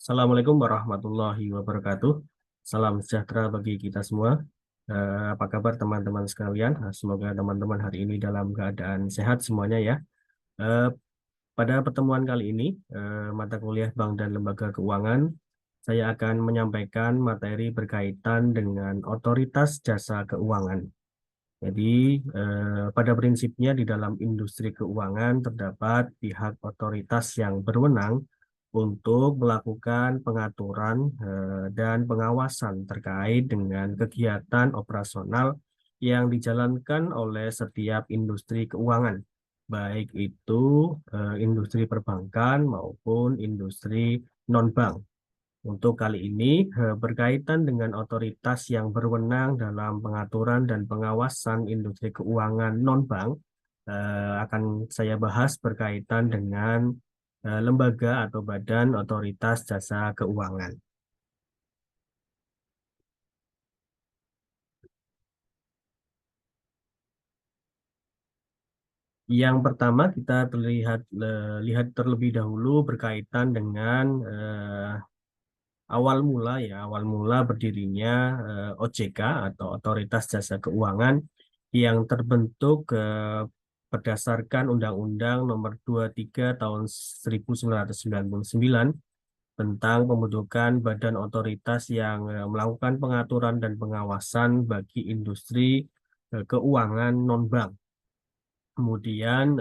Assalamualaikum warahmatullahi wabarakatuh. Salam sejahtera bagi kita semua. Apa kabar teman-teman sekalian? Semoga teman-teman hari ini dalam keadaan sehat semuanya ya. Eh, Pada pertemuan kali ini, mata kuliah Bank dan Lembaga Keuangan, saya akan menyampaikan materi berkaitan dengan otoritas jasa keuangan. Jadi, pada prinsipnya di dalam industri keuangan terdapat pihak otoritas yang berwenang untuk melakukan pengaturan dan pengawasan terkait dengan kegiatan operasional yang dijalankan oleh setiap industri keuangan, baik itu industri perbankan maupun industri non-bank. Untuk kali ini berkaitan dengan otoritas yang berwenang dalam pengaturan dan pengawasan industri keuangan non-bank, akan saya bahas berkaitan dengan lembaga atau badan otoritas jasa keuangan. Yang pertama kita lihat terlebih dahulu berkaitan dengan awal mula berdirinya OJK atau Otoritas Jasa Keuangan yang terbentuk berdasarkan Undang-Undang Nomor 23 Tahun 1999 tentang pembentukan badan otoritas yang melakukan pengaturan dan pengawasan bagi industri keuangan non-bank. Kemudian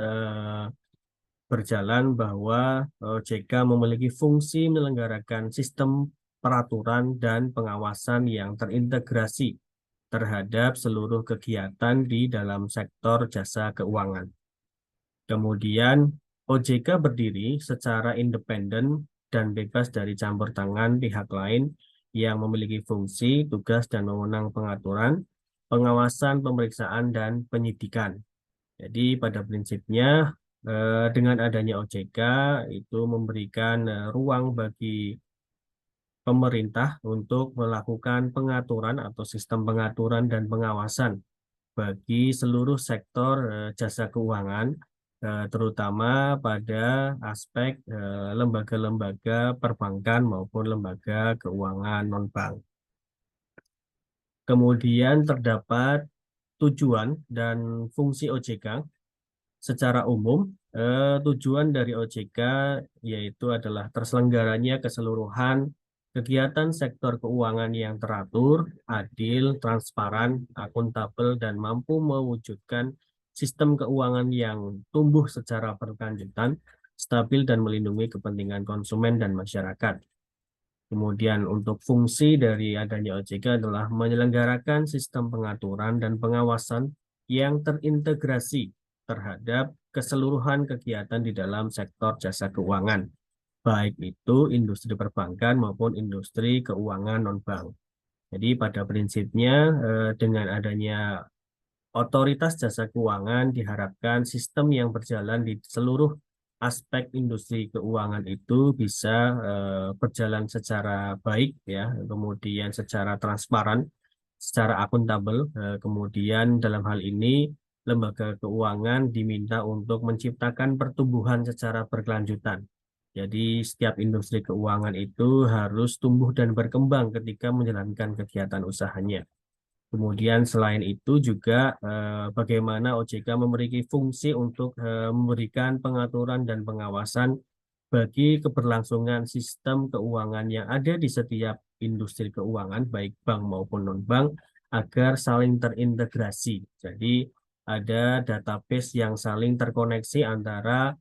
berjalan bahwa OJK memiliki fungsi menyelenggarakan sistem peraturan dan pengawasan yang terintegrasi terhadap seluruh kegiatan di dalam sektor jasa keuangan. Kemudian OJK berdiri secara independen dan bebas dari campur tangan pihak lain yang memiliki fungsi, tugas, dan wewenang pengaturan, pengawasan, pemeriksaan, dan penyidikan. Jadi pada prinsipnya dengan adanya OJK itu memberikan ruang bagi pemerintah untuk melakukan pengaturan atau sistem pengaturan dan pengawasan bagi seluruh sektor jasa keuangan, terutama pada aspek lembaga-lembaga perbankan maupun lembaga keuangan non-bank. Kemudian terdapat tujuan dan fungsi OJK. Secara umum, tujuan dari OJK yaitu adalah terselenggaranya keseluruhan kegiatan sektor keuangan yang teratur, adil, transparan, akuntabel, dan mampu mewujudkan sistem keuangan yang tumbuh secara berkelanjutan, stabil, dan melindungi kepentingan konsumen dan masyarakat. Kemudian untuk fungsi dari adanya OJK adalah menyelenggarakan sistem pengaturan dan pengawasan yang terintegrasi terhadap keseluruhan kegiatan di dalam sektor jasa keuangan, baik itu industri perbankan maupun industri keuangan non-bank. Jadi pada prinsipnya dengan adanya otoritas jasa keuangan diharapkan sistem yang berjalan di seluruh aspek industri keuangan itu bisa berjalan secara baik ya, kemudian secara transparan, secara akuntabel, kemudian dalam hal ini lembaga keuangan diminta untuk menciptakan pertumbuhan secara berkelanjutan. Jadi setiap industri keuangan itu harus tumbuh dan berkembang ketika menjalankan kegiatan usahanya. Kemudian selain itu juga bagaimana OJK memiliki fungsi untuk memberikan pengaturan dan pengawasan bagi keberlangsungan sistem keuangan yang ada di setiap industri keuangan, baik bank maupun non-bank, agar saling terintegrasi. Jadi ada database yang saling terkoneksi antara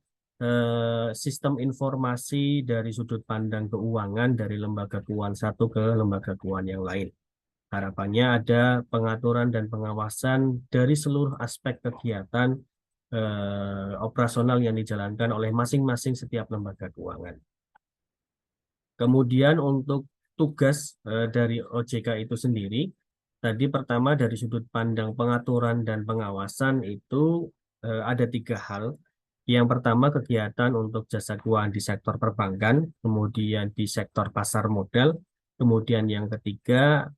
sistem informasi dari sudut pandang keuangan dari lembaga keuangan satu ke lembaga keuangan yang lain. Harapannya ada pengaturan dan pengawasan dari seluruh aspek kegiatan operasional yang dijalankan oleh masing-masing setiap lembaga keuangan. Kemudian untuk tugas dari OJK itu sendiri, tadi pertama dari sudut pandang pengaturan dan pengawasan itu ada tiga hal. Yang pertama kegiatan untuk jasa keuangan di sektor perbankan, kemudian di sektor pasar modal, kemudian yang ketiga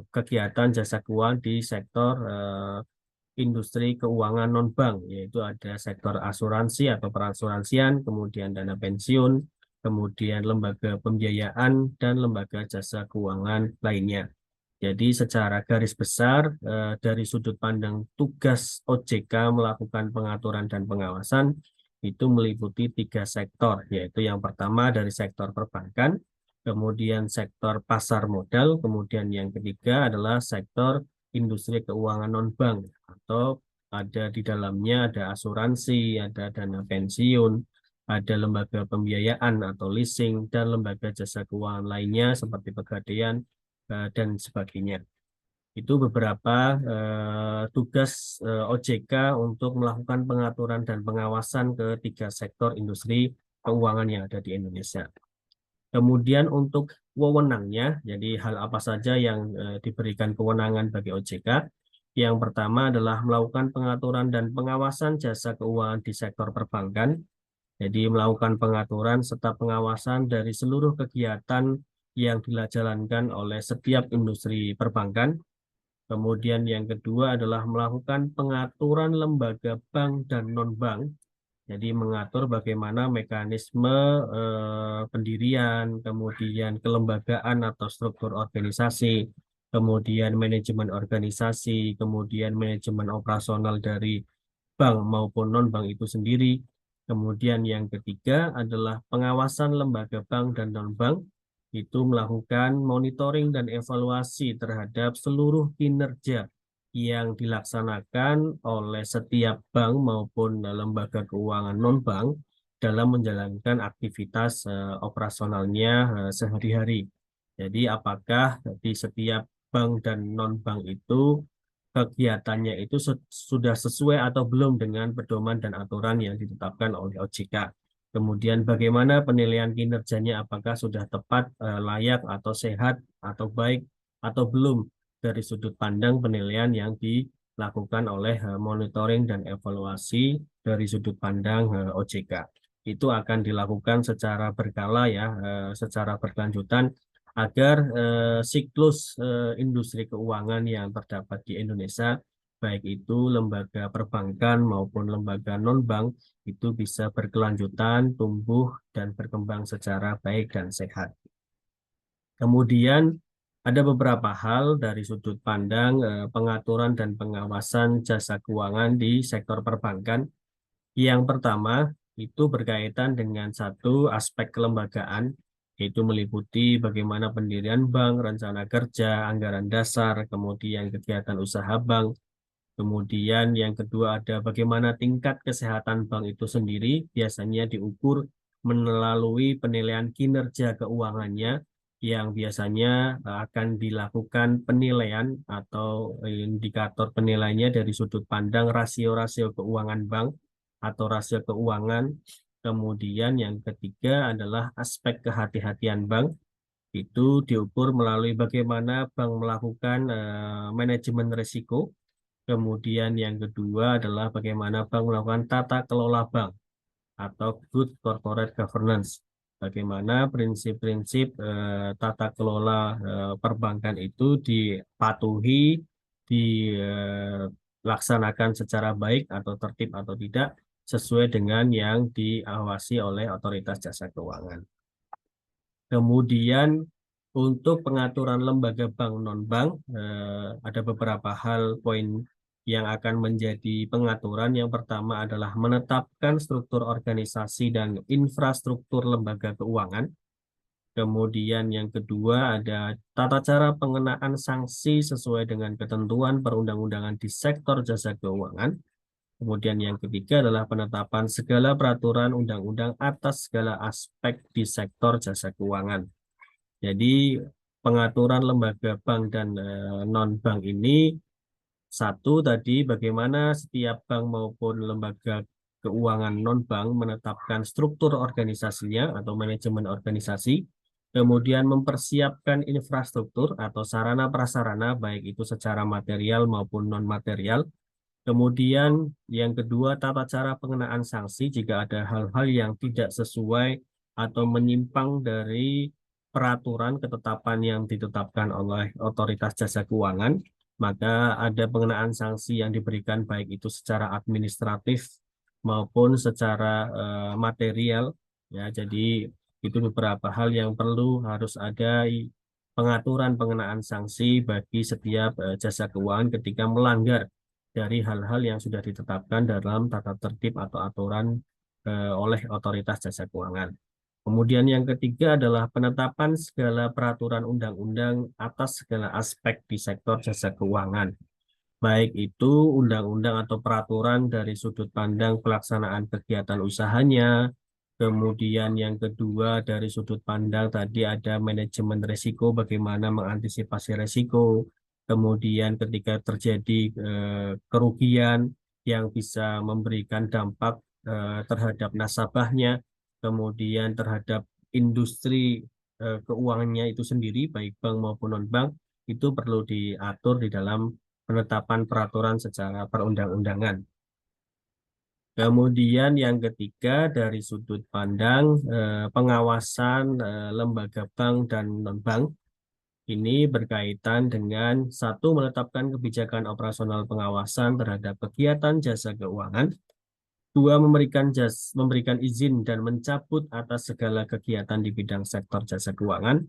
kegiatan jasa keuangan di sektor industri keuangan non-bank, yaitu ada sektor asuransi atau perasuransian, kemudian dana pensiun, kemudian lembaga pembiayaan, dan lembaga jasa keuangan lainnya. Jadi secara garis besar dari sudut pandang tugas OJK melakukan pengaturan dan pengawasan itu meliputi 3 sektor, yaitu yang pertama dari sektor perbankan, kemudian sektor pasar modal, kemudian yang ketiga adalah sektor industri keuangan non-bank atau ada di dalamnya ada asuransi, ada dana pensiun, ada lembaga pembiayaan atau leasing, dan lembaga jasa keuangan lainnya seperti pegadaian dan sebagainya. Itu beberapa tugas OJK untuk melakukan pengaturan dan pengawasan ke 3 sektor industri keuangan yang ada di Indonesia. Kemudian untuk wewenangnya, jadi hal apa saja yang diberikan kewenangan bagi OJK. Yang pertama adalah melakukan pengaturan dan pengawasan jasa keuangan di sektor perbankan. Jadi melakukan pengaturan serta pengawasan dari seluruh kegiatan yang dijalankan oleh setiap industri perbankan. Kemudian yang kedua adalah melakukan pengaturan lembaga bank dan non-bank. Jadi mengatur bagaimana mekanisme pendirian, kemudian kelembagaan atau struktur organisasi, kemudian manajemen organisasi, kemudian manajemen operasional dari bank maupun non-bank itu sendiri. Kemudian yang ketiga adalah pengawasan lembaga bank dan non-bank, itu melakukan monitoring dan evaluasi terhadap seluruh kinerja yang dilaksanakan oleh setiap bank maupun lembaga keuangan non-bank dalam menjalankan aktivitas operasionalnya sehari-hari. Jadi apakah di setiap bank dan non-bank itu kegiatannya itu sudah sesuai atau belum dengan pedoman dan aturan yang ditetapkan oleh OJK. Kemudian bagaimana penilaian kinerjanya, apakah sudah tepat, layak atau sehat atau baik atau belum dari sudut pandang penilaian yang dilakukan oleh monitoring dan evaluasi dari sudut pandang OJK. Itu akan dilakukan secara berkala ya, secara berkelanjutan agar siklus industri keuangan yang terdapat di Indonesia, baik itu lembaga perbankan maupun lembaga non-bank, itu bisa berkelanjutan, tumbuh, dan berkembang secara baik dan sehat. Kemudian ada beberapa hal dari sudut pandang pengaturan dan pengawasan jasa keuangan di sektor perbankan. Yang pertama itu berkaitan dengan satu aspek kelembagaan, yaitu meliputi bagaimana pendirian bank, rencana kerja, anggaran dasar, kemudian kegiatan usaha bank. Kemudian yang kedua ada bagaimana tingkat kesehatan bank itu sendiri, biasanya diukur melalui penilaian kinerja keuangannya, yang biasanya akan dilakukan penilaian atau indikator penilaiannya dari sudut pandang rasio-rasio keuangan bank atau rasio keuangan. Kemudian yang ketiga adalah aspek kehati-hatian bank. Itu diukur melalui bagaimana bank melakukan manajemen risiko. Kemudian yang kedua adalah bagaimana bank melakukan tata kelola bank atau good corporate governance. Bagaimana prinsip-prinsip tata kelola perbankan itu dipatuhi, dilaksanakan secara baik atau tertib atau tidak sesuai dengan yang diawasi oleh otoritas jasa keuangan. Kemudian untuk pengaturan lembaga bank non-bank ada beberapa hal poin yang akan menjadi pengaturan. Yang pertama adalah menetapkan struktur organisasi dan infrastruktur lembaga keuangan. Kemudian yang kedua ada tata cara pengenaan sanksi sesuai dengan ketentuan perundang-undangan di sektor jasa keuangan. Kemudian yang ketiga adalah penetapan segala peraturan undang-undang atas segala aspek di sektor jasa keuangan. Jadi pengaturan lembaga bank dan non-bank ini, satu tadi bagaimana setiap bank maupun lembaga keuangan non-bank menetapkan struktur organisasinya atau manajemen organisasi, kemudian mempersiapkan infrastruktur atau sarana prasarana baik itu secara material maupun non-material. Kemudian yang kedua, tata cara pengenaan sanksi jika ada hal-hal yang tidak sesuai atau menyimpang dari peraturan ketetapan yang ditetapkan oleh otoritas jasa keuangan, maka ada pengenaan sanksi yang diberikan baik itu secara administratif maupun secara material. Ya, jadi Itu beberapa hal yang perlu harus ada pengaturan pengenaan sanksi bagi setiap jasa keuangan ketika melanggar dari hal-hal yang sudah ditetapkan dalam tata tertib atau aturan oleh otoritas jasa keuangan. Kemudian yang ketiga adalah penetapan segala peraturan undang-undang atas segala aspek di sektor jasa keuangan. Baik itu undang-undang atau peraturan dari sudut pandang pelaksanaan kegiatan usahanya, kemudian yang kedua dari sudut pandang tadi ada manajemen risiko, bagaimana mengantisipasi risiko, kemudian ketika terjadi kerugian yang bisa memberikan dampak terhadap nasabahnya, kemudian terhadap industri keuangannya itu sendiri, baik bank maupun non-bank, itu perlu diatur di dalam penetapan peraturan secara perundang-undangan. Kemudian yang ketiga dari sudut pandang pengawasan lembaga bank dan non-bank ini berkaitan dengan satu menetapkan kebijakan operasional pengawasan terhadap kegiatan jasa keuangan, dua memberikan izin dan mencabut atas segala kegiatan di bidang sektor jasa keuangan,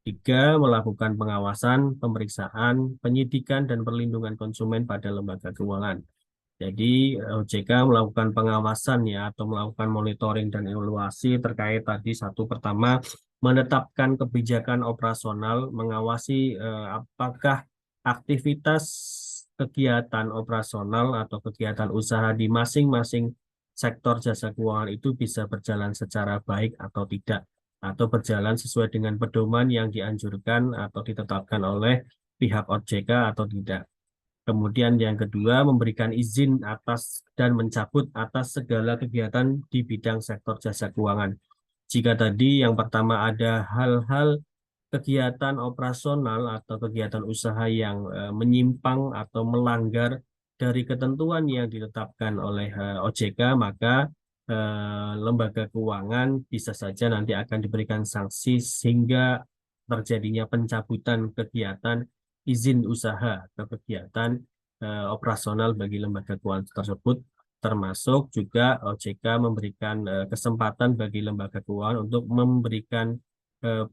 tiga melakukan pengawasan, pemeriksaan, penyidikan dan perlindungan konsumen pada lembaga keuangan. Jadi OJK melakukan pengawasan ya atau melakukan monitoring dan evaluasi terkait tadi satu pertama menetapkan kebijakan operasional mengawasi apakah aktivitas kegiatan operasional atau kegiatan usaha di masing-masing sektor jasa keuangan itu bisa berjalan secara baik atau tidak atau berjalan sesuai dengan pedoman yang dianjurkan atau ditetapkan oleh pihak OJK atau tidak. Kemudian yang kedua, memberikan izin atas dan mencabut atas segala kegiatan di bidang sektor jasa keuangan. Jika tadi yang pertama ada hal-hal kegiatan operasional atau kegiatan usaha yang menyimpang atau melanggar dari ketentuan yang ditetapkan oleh OJK, maka lembaga keuangan bisa saja nanti akan diberikan sanksi sehingga terjadinya pencabutan kegiatan izin usaha atau kegiatan operasional bagi lembaga keuangan tersebut, termasuk juga OJK memberikan kesempatan bagi lembaga keuangan untuk memberikan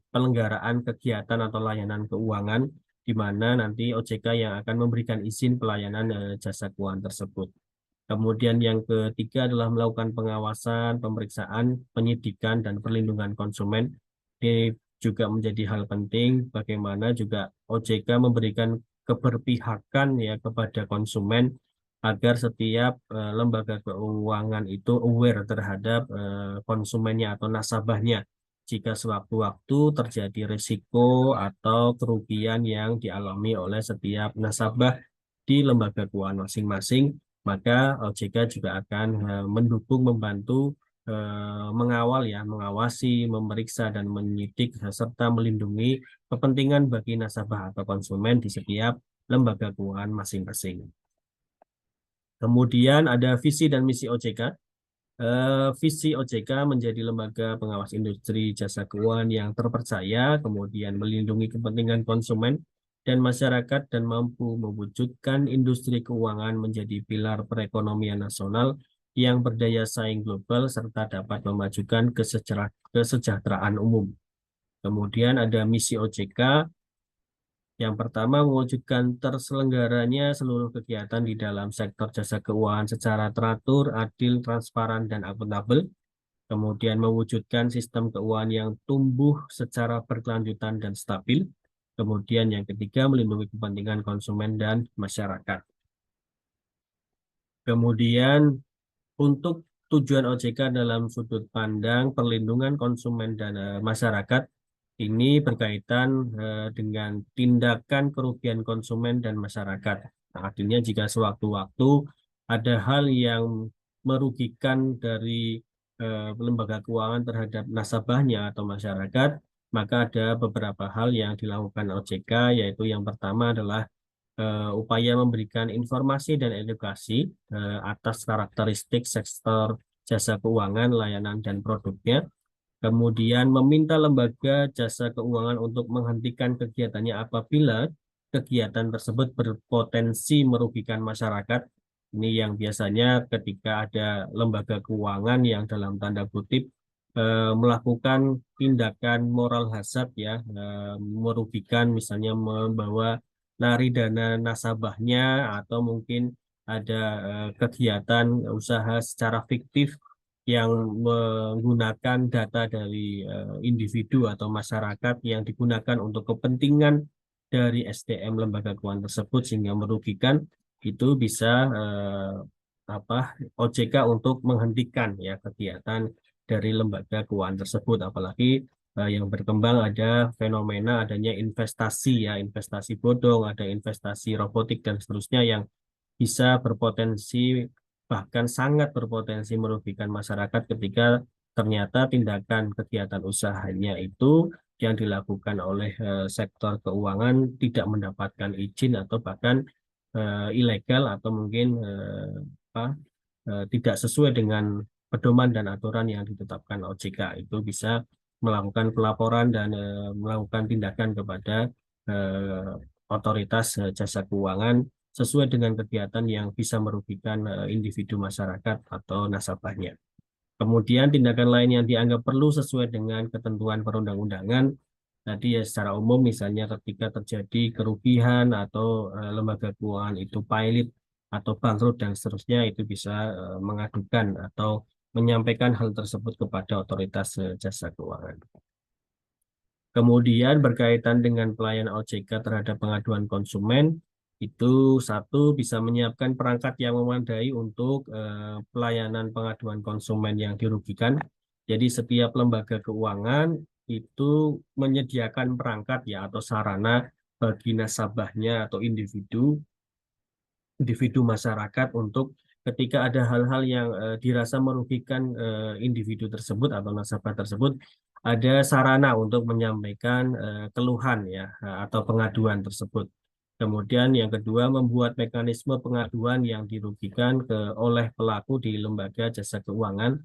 pelenggaraan kegiatan atau layanan keuangan, di mana nanti OJK yang akan memberikan izin pelayanan jasa keuangan tersebut. Kemudian yang ketiga adalah melakukan pengawasan, pemeriksaan, penyidikan, dan perlindungan konsumen. Ini juga menjadi hal penting bagaimana juga OJK memberikan keberpihakan ya kepada konsumen agar setiap lembaga keuangan itu aware terhadap konsumennya atau nasabahnya jika sewaktu-waktu terjadi risiko atau kerugian yang dialami oleh setiap nasabah di lembaga keuangan masing-masing, maka OJK juga akan mendukung, membantu, mengawal ya, mengawasi, memeriksa dan menyidik serta melindungi kepentingan bagi nasabah atau konsumen di setiap lembaga keuangan masing-masing. Kemudian ada visi dan misi OJK. Visi OJK menjadi lembaga pengawas industri jasa keuangan yang terpercaya, kemudian melindungi kepentingan konsumen dan masyarakat dan mampu mewujudkan industri keuangan menjadi pilar perekonomian nasional yang berdaya saing global serta dapat memajukan kesejahteraan umum. Kemudian ada misi OJK. Yang pertama, mewujudkan terselenggaranya seluruh kegiatan di dalam sektor jasa keuangan secara teratur, adil, transparan, dan akuntabel. Kemudian mewujudkan sistem keuangan yang tumbuh secara berkelanjutan dan stabil. Kemudian yang ketiga, melindungi kepentingan konsumen dan masyarakat. Kemudian untuk tujuan OJK dalam sudut pandang perlindungan konsumen dan masyarakat, ini berkaitan dengan tindakan kerugian konsumen dan masyarakat. Nah, artinya jika sewaktu-waktu ada hal yang merugikan dari lembaga keuangan terhadap nasabahnya atau masyarakat, maka ada beberapa hal yang dilakukan OJK, yaitu yang pertama adalah upaya memberikan informasi dan edukasi atas karakteristik sektor jasa keuangan, layanan, dan produknya. Kemudian meminta lembaga jasa keuangan untuk menghentikan kegiatannya apabila kegiatan tersebut berpotensi merugikan masyarakat. Ini yang biasanya ketika ada lembaga keuangan yang dalam tanda kutip melakukan tindakan moral hazard ya, merugikan misalnya membawa lari dana nasabahnya atau mungkin ada kegiatan usaha secara fiktif yang menggunakan data dari individu atau masyarakat yang digunakan untuk kepentingan dari SDM lembaga keuangan tersebut sehingga merugikan, itu bisa apa OJK untuk menghentikan ya kegiatan dari lembaga keuangan tersebut. Apalagi yang berkembang ada fenomena adanya investasi ya, investasi bodong, ada investasi robotik dan seterusnya yang bisa berpotensi, bahkan sangat berpotensi merugikan masyarakat ketika ternyata tindakan kegiatan usahanya itu yang dilakukan oleh sektor keuangan tidak mendapatkan izin atau bahkan ilegal atau mungkin apa, tidak sesuai dengan pedoman dan aturan yang ditetapkan OJK. Itu bisa melakukan pelaporan dan melakukan tindakan kepada eh, otoritas jasa keuangan sesuai dengan kegiatan yang bisa merugikan individu masyarakat atau nasabahnya. Kemudian tindakan lain yang dianggap perlu sesuai dengan ketentuan perundang-undangan tadi ya secara umum misalnya ketika terjadi kerugian atau lembaga keuangan itu pailit atau bangkrut dan seterusnya itu bisa mengadukan atau menyampaikan hal tersebut kepada otoritas jasa keuangan. Kemudian berkaitan dengan pelayanan OJK terhadap pengaduan konsumen, itu satu bisa menyiapkan perangkat yang memadai untuk pelayanan pengaduan konsumen yang dirugikan. Jadi setiap lembaga keuangan itu menyediakan perangkat ya atau sarana bagi nasabahnya atau individu masyarakat untuk ketika ada hal-hal yang dirasa merugikan individu tersebut atau nasabah tersebut, ada sarana untuk menyampaikan keluhan ya atau pengaduan tersebut. Kemudian yang kedua membuat mekanisme pengaduan yang dirugikan oleh pelaku di lembaga jasa keuangan.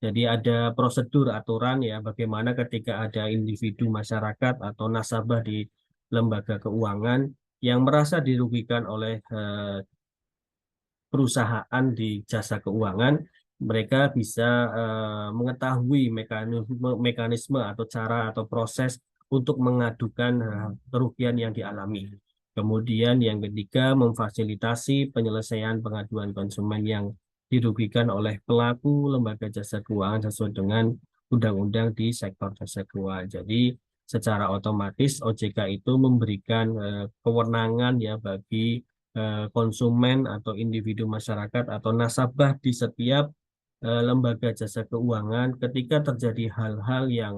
Jadi ada prosedur aturan ya bagaimana ketika ada individu masyarakat atau nasabah di lembaga keuangan yang merasa dirugikan oleh perusahaan di jasa keuangan, mereka bisa mengetahui mekanisme atau cara atau proses untuk mengadukan kerugian yang dialami. Kemudian yang ketiga, memfasilitasi penyelesaian pengaduan konsumen yang dirugikan oleh pelaku lembaga jasa keuangan sesuai dengan undang-undang di sektor jasa keuangan. Jadi secara otomatis OJK itu memberikan kewenangan ya bagi konsumen atau individu masyarakat atau nasabah di setiap lembaga jasa keuangan ketika terjadi hal-hal yang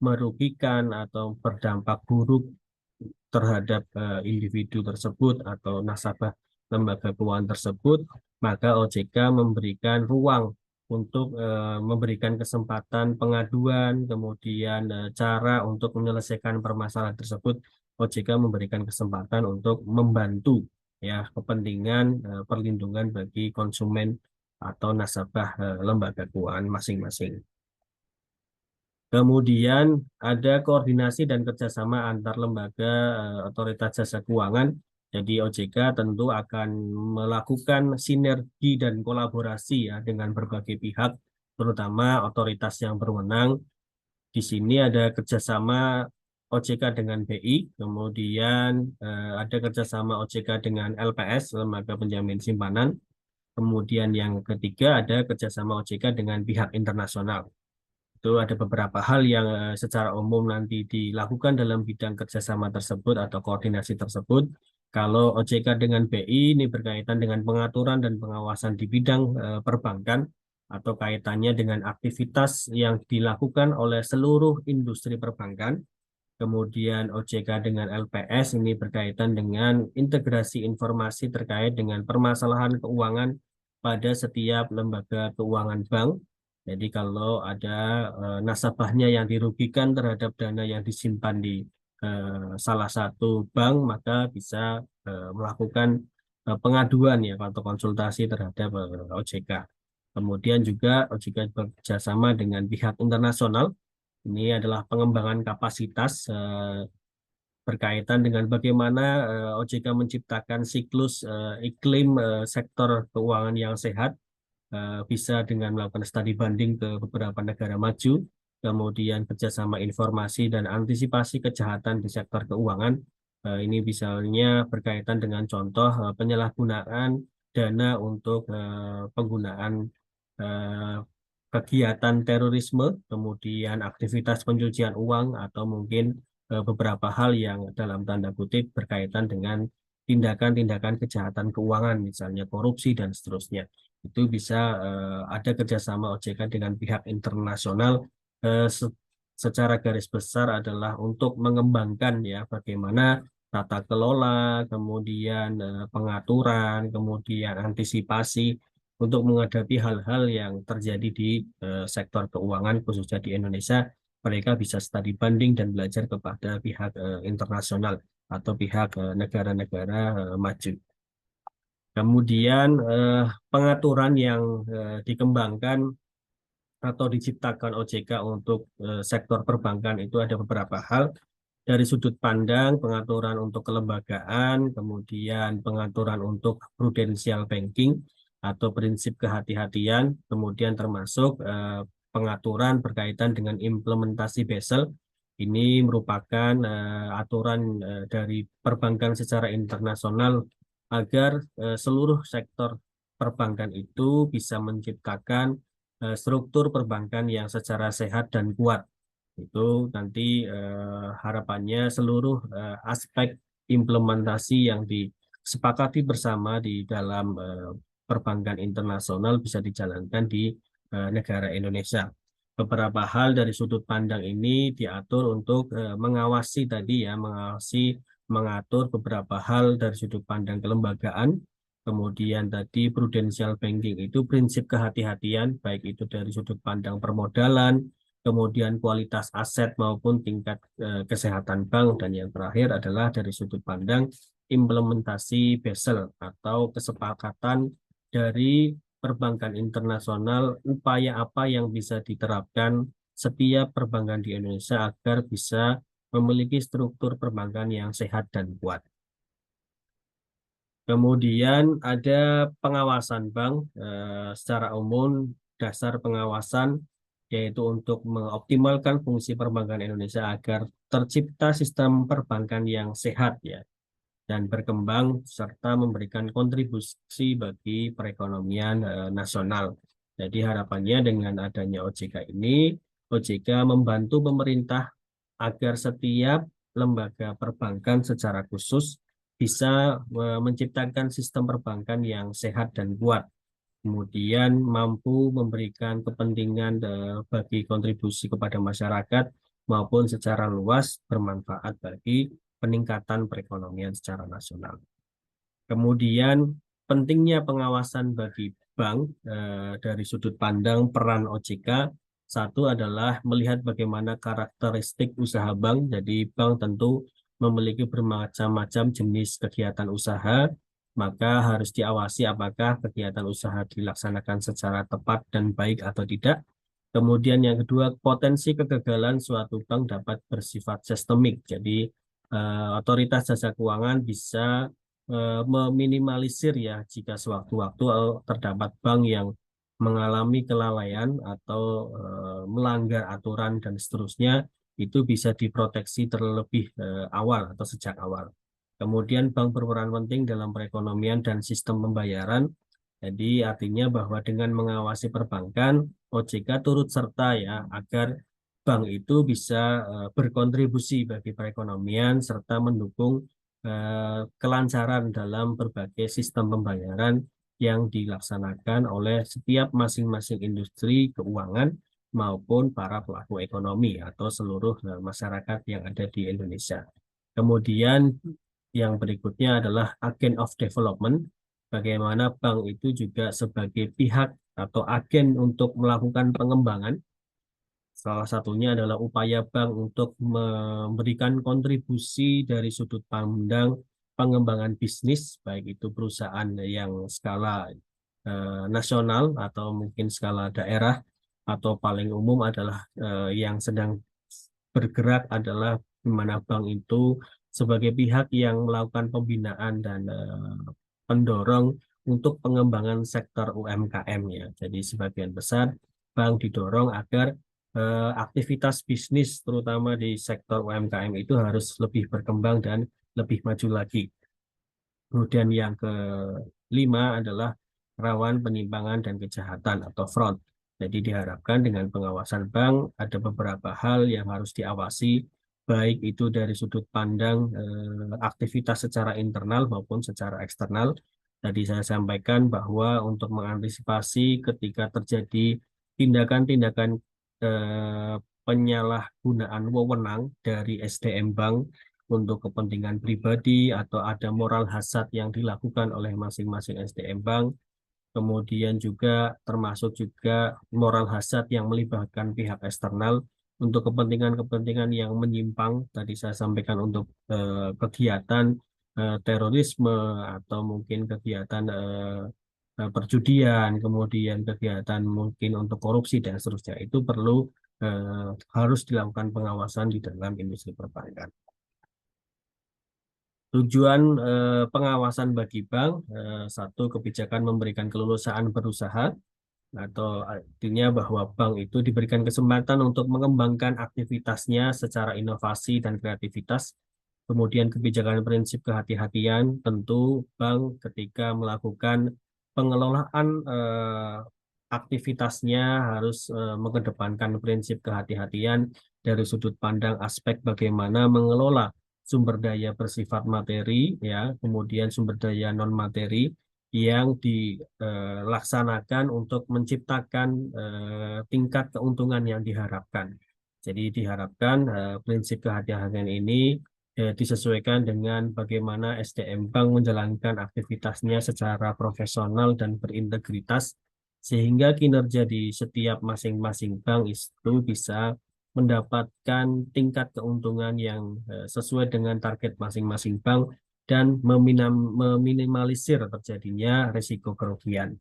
merugikan atau berdampak buruk terhadap individu tersebut atau nasabah lembaga keuangan tersebut, maka OJK memberikan ruang untuk memberikan kesempatan pengaduan, kemudian cara untuk menyelesaikan permasalahan tersebut. OJK memberikan kesempatan untuk membantu ya kepentingan perlindungan bagi konsumen atau nasabah lembaga keuangan masing-masing. Kemudian ada koordinasi dan kerjasama antar lembaga otoritas jasa keuangan. Jadi OJK tentu akan melakukan sinergi dan kolaborasi ya dengan berbagai pihak, terutama otoritas yang berwenang. Di sini ada kerjasama OJK dengan BI, kemudian ada kerjasama OJK dengan LPS, Lembaga Penjamin Simpanan. Kemudian yang ketiga ada kerjasama OJK dengan pihak internasional. Itu ada beberapa hal yang secara umum nanti dilakukan dalam bidang kerjasama tersebut atau koordinasi tersebut. Kalau OJK dengan BI ini berkaitan dengan pengaturan dan pengawasan di bidang perbankan atau kaitannya dengan aktivitas yang dilakukan oleh seluruh industri perbankan. Kemudian OJK dengan LPS ini berkaitan dengan integrasi informasi terkait dengan permasalahan keuangan pada setiap lembaga keuangan bank. Jadi kalau ada nasabahnya yang dirugikan terhadap dana yang disimpan di salah satu bank, maka bisa melakukan pengaduan ya atau konsultasi terhadap OJK. Kemudian juga OJK bekerjasama dengan pihak internasional. Ini adalah pengembangan kapasitas berkaitan dengan bagaimana OJK menciptakan siklus iklim sektor keuangan yang sehat, bisa dengan melakukan studi banding ke beberapa negara maju. kemudian kerjasama informasi dan antisipasi kejahatan di sektor keuangan. Ini misalnya berkaitan dengan contoh penyalahgunaan dana untuk penggunaan eh, kegiatan terorisme, kemudian aktivitas pencucian uang, atau mungkin beberapa hal yang dalam tanda kutip berkaitan dengan tindakan-tindakan kejahatan keuangan, misalnya korupsi dan seterusnya. Itu bisa ada kerjasama OJK dengan pihak internasional secara garis besar adalah untuk mengembangkan ya bagaimana tata kelola, kemudian pengaturan, kemudian antisipasi untuk menghadapi hal-hal yang terjadi di sektor keuangan khususnya di Indonesia. Mereka bisa studi banding dan belajar kepada pihak internasional atau pihak negara-negara maju. Kemudian pengaturan yang dikembangkan atau diciptakan OJK untuk sektor perbankan itu ada beberapa hal dari sudut pandang pengaturan untuk kelembagaan, kemudian pengaturan untuk prudential banking atau prinsip kehati-hatian, kemudian termasuk pengaturan berkaitan dengan implementasi Basel. Ini merupakan aturan dari perbankan secara internasional agar seluruh sektor perbankan itu bisa menciptakan struktur perbankan yang secara sehat dan kuat. Itu nanti harapannya seluruh aspek implementasi yang disepakati bersama di dalam perbankan internasional bisa dijalankan di negara Indonesia. Beberapa hal dari sudut pandang ini diatur untuk mengawasi tadi ya, mengawasi, mengatur beberapa hal dari sudut pandang kelembagaan. Kemudian tadi prudential banking itu prinsip kehati-hatian, baik itu dari sudut pandang permodalan, kemudian kualitas aset maupun tingkat kesehatan bank, dan yang terakhir adalah dari sudut pandang implementasi Basel atau kesepakatan dari perbankan internasional, upaya apa yang bisa diterapkan setiap perbankan di Indonesia agar bisa memiliki struktur perbankan yang sehat dan kuat. Kemudian ada pengawasan bank secara umum, dasar pengawasan yaitu untuk mengoptimalkan fungsi perbankan Indonesia agar tercipta sistem perbankan yang sehat ya dan berkembang serta memberikan kontribusi bagi perekonomian nasional. Jadi harapannya dengan adanya OJK ini, OJK membantu pemerintah agar setiap lembaga perbankan secara khusus bisa menciptakan sistem perbankan yang sehat dan kuat, kemudian mampu memberikan kepentingan bagi kontribusi kepada masyarakat maupun secara luas bermanfaat bagi peningkatan perekonomian secara nasional. Kemudian pentingnya pengawasan bagi bank dari sudut pandang peran OJK, satu adalah melihat bagaimana karakteristik usaha bank. Jadi bank tentu memiliki bermacam-macam jenis kegiatan usaha, maka harus diawasi apakah kegiatan usaha dilaksanakan secara tepat dan baik atau tidak. Kemudian yang kedua, potensi kegagalan suatu bank dapat bersifat sistemik. Jadi otoritas jasa keuangan bisa meminimalisir ya jika sewaktu-waktu terdapat bank yang mengalami kelalaian atau melanggar aturan dan seterusnya, itu bisa diproteksi terlebih awal atau sejak awal. Kemudian bank berperan penting dalam perekonomian dan sistem pembayaran. Jadi artinya bahwa dengan mengawasi perbankan, OJK turut serta ya agar bank itu bisa berkontribusi bagi perekonomian serta mendukung kelancaran dalam berbagai sistem pembayaran yang dilaksanakan oleh setiap masing-masing industri keuangan maupun para pelaku ekonomi atau seluruh masyarakat yang ada di Indonesia. Kemudian yang berikutnya adalah agent of development. Bagaimana bank itu juga sebagai pihak atau agen untuk melakukan pengembangan. Salah satunya adalah upaya bank untuk memberikan kontribusi dari sudut pandang pengembangan bisnis, baik itu perusahaan yang skala nasional atau mungkin skala daerah, atau paling umum adalah yang sedang bergerak adalah di mana bank itu sebagai pihak yang melakukan pembinaan dan pendorong untuk pengembangan sektor UMKM ya. Jadi sebagian besar bank didorong agar aktivitas bisnis terutama di sektor UMKM itu harus lebih berkembang dan lebih maju lagi. Kemudian yang kelima adalah rawan penyimpangan dan kejahatan atau fraud. Jadi diharapkan dengan pengawasan bank ada beberapa hal yang harus diawasi, baik itu dari sudut pandang aktivitas secara internal maupun secara eksternal. Tadi saya sampaikan bahwa untuk mengantisipasi ketika terjadi tindakan-tindakan eh, penyalahgunaan wewenang dari SDM bank untuk kepentingan pribadi atau ada moral hazard yang dilakukan oleh masing-masing SDM bank. Kemudian juga termasuk juga moral hazard yang melibatkan pihak eksternal untuk kepentingan-kepentingan yang menyimpang. Tadi saya sampaikan untuk kegiatan terorisme atau mungkin kegiatan perjudian, kemudian kegiatan mungkin untuk korupsi dan seterusnya. Itu perlu harus dilakukan pengawasan di dalam industri perbankan. Tujuan pengawasan bagi bank, satu kebijakan memberikan kelulusan berusaha, atau artinya bahwa bank itu diberikan kesempatan untuk mengembangkan aktivitasnya secara inovasi dan kreativitas. Kemudian kebijakan prinsip kehati-hatian, tentu bank ketika melakukan pengelolaan aktivitasnya harus mengedepankan prinsip kehati-hatian dari sudut pandang aspek bagaimana mengelola sumber daya bersifat materi, ya, kemudian sumber daya non materi yang dilaksanakan untuk menciptakan tingkat keuntungan yang diharapkan. Jadi diharapkan prinsip kehati-hatian ini disesuaikan dengan bagaimana SDM Bank menjalankan aktivitasnya secara profesional dan berintegritas, sehingga kinerja di setiap masing-masing bank itu bisa mendapatkan tingkat keuntungan yang sesuai dengan target masing-masing bank dan meminimalisir terjadinya risiko kerugian.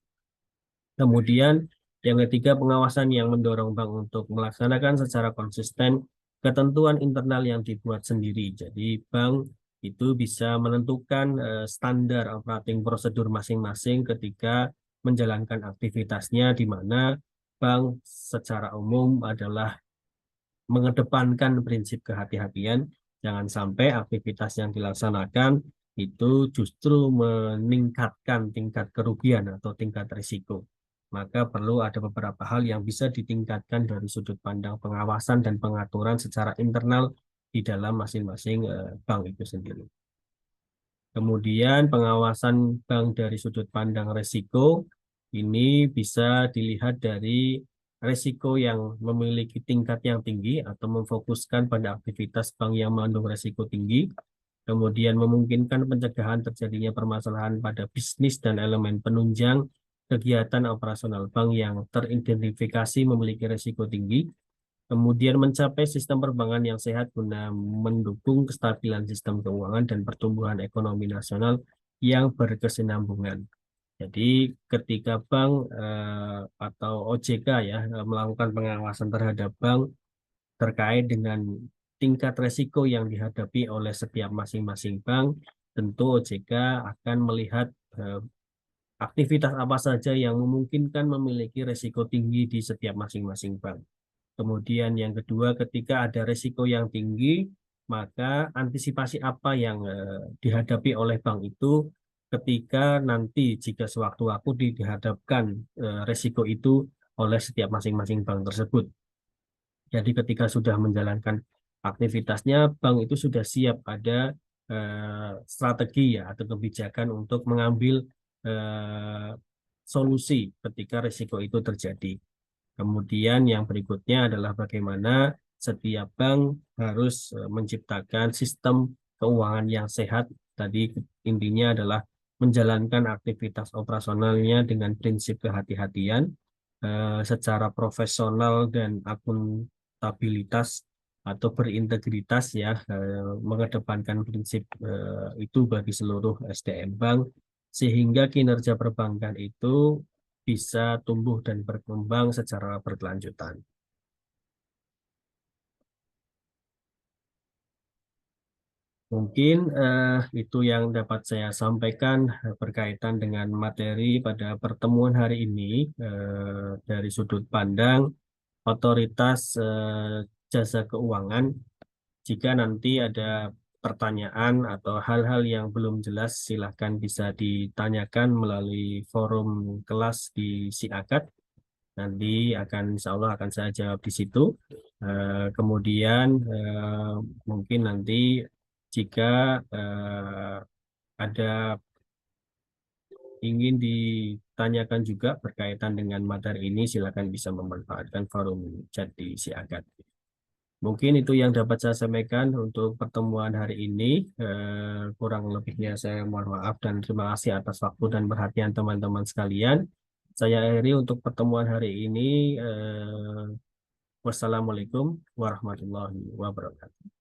Kemudian yang ketiga, pengawasan yang mendorong bank untuk melaksanakan secara konsisten ketentuan internal yang dibuat sendiri. Jadi bank itu bisa menentukan standar operating prosedur masing-masing ketika menjalankan aktivitasnya, di mana bank secara umum adalah mengedepankan prinsip kehati-hatian. Jangan sampai aktivitas yang dilaksanakan itu justru meningkatkan tingkat kerugian atau tingkat risiko. Maka perlu ada beberapa hal yang bisa ditingkatkan dari sudut pandang pengawasan dan pengaturan secara internal di dalam masing-masing bank itu sendiri. Kemudian pengawasan bank dari sudut pandang risiko ini bisa dilihat dari risiko yang memiliki tingkat yang tinggi atau memfokuskan pada aktivitas bank yang mengandung risiko tinggi, kemudian memungkinkan pencegahan terjadinya permasalahan pada bisnis dan elemen penunjang kegiatan operasional bank yang teridentifikasi memiliki risiko tinggi, kemudian mencapai sistem perbankan yang sehat guna mendukung kestabilan sistem keuangan dan pertumbuhan ekonomi nasional yang berkesinambungan. Jadi ketika bank atau OJK ya melakukan pengawasan terhadap bank terkait dengan tingkat resiko yang dihadapi oleh setiap masing-masing bank, tentu OJK akan melihat aktivitas apa saja yang memungkinkan memiliki resiko tinggi di setiap masing-masing bank. Kemudian yang kedua, ketika ada resiko yang tinggi, maka antisipasi apa yang dihadapi oleh bank itu ketika nanti jika sewaktu-waktu dihadapkan resiko itu oleh setiap masing-masing bank tersebut. Jadi ketika sudah menjalankan aktivitasnya, bank itu sudah siap ada strategi ya atau kebijakan untuk mengambil solusi ketika resiko itu terjadi. Kemudian yang berikutnya adalah bagaimana setiap bank harus menciptakan sistem keuangan yang sehat. Tadi intinya adalah menjalankan aktivitas operasionalnya dengan prinsip kehati-hatian, secara profesional dan akuntabilitas atau berintegritas ya, mengedepankan prinsip itu bagi seluruh SDM bank sehingga kinerja perbankan itu bisa tumbuh dan berkembang secara berkelanjutan. Mungkin itu yang dapat saya sampaikan berkaitan dengan materi pada pertemuan hari ini dari sudut pandang otoritas jasa keuangan. Jika nanti ada pertanyaan atau hal-hal yang belum jelas, silahkan bisa ditanyakan melalui forum kelas di SIAKAD. Nanti insya Allah akan saya jawab di situ. Kemudian mungkin nanti jika ada ingin ditanyakan juga berkaitan dengan materi ini, silakan bisa memanfaatkan forum chat di SIAKAD. Mungkin itu yang dapat saya sampaikan untuk pertemuan hari ini. Kurang lebihnya saya mohon maaf dan terima kasih atas waktu dan perhatian teman-teman sekalian. Saya akhiri untuk pertemuan hari ini. Wassalamualaikum warahmatullahi wabarakatuh.